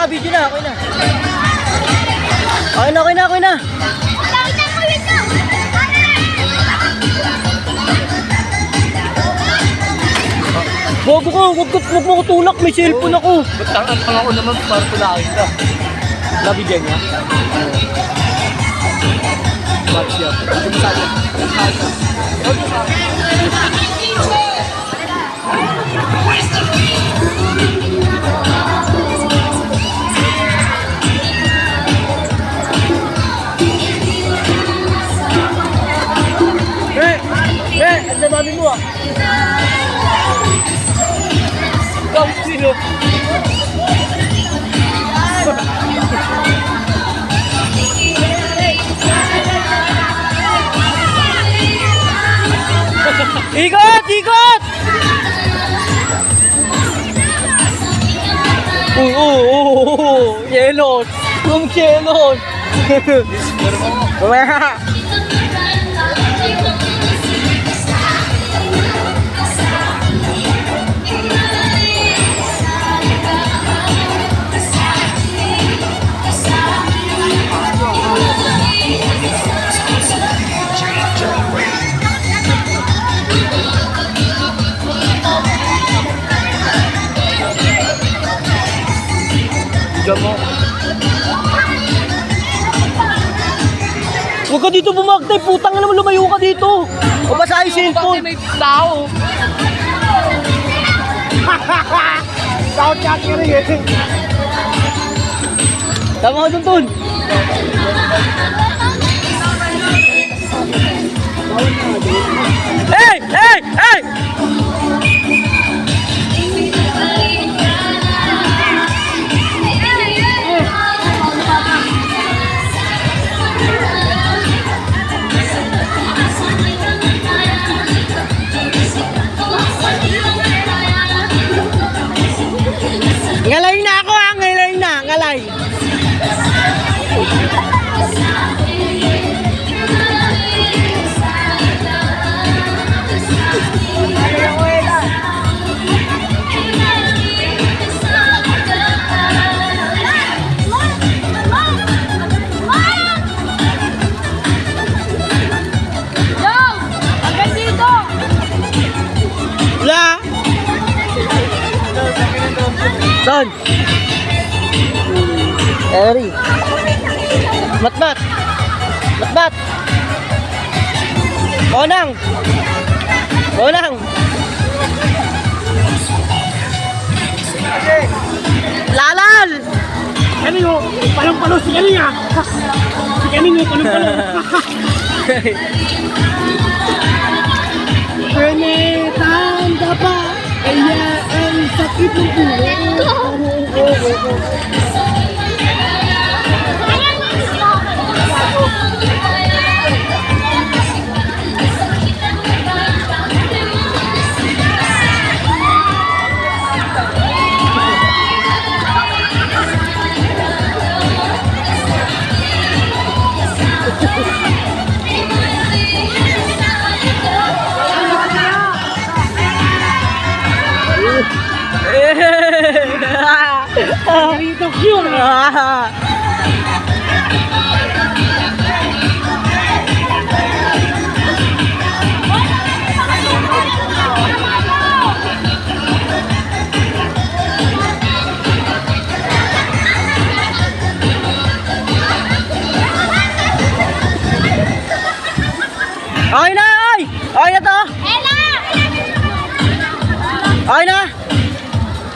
video na, okay na. Okay na, okay na, okay na. Bobo ko, huwag mo ko tulak, may cellphone ako. Ba't ang ako naman para tulakin ka? Nabigyan niya? Match yan. Ito mo sa'yo. Ang sababi mo ah. Ikaw sino? Ikot! Ikot! Yellow! Yung yellow! Mamaya! Mo. Huwag ka dito bumagtay, putang na naman, lumayo ka dito. O basa yung cellphone. May tao. Tao chat ka rin eh. Tama ka dun, Tun. Hey! Hey! Hey! Ngalay na ako ha, ngalay na, ngalay. Wala. Son. Eri. Matmat. Matmat. Konang. Konang. Lalal. Ano yung palong-palo si Kaning ah? Si Kaning yung palong-palo. Tanda pa, kaya ang sakit ng ulo. Dito yun ah. Okay na, oy! Okay na to!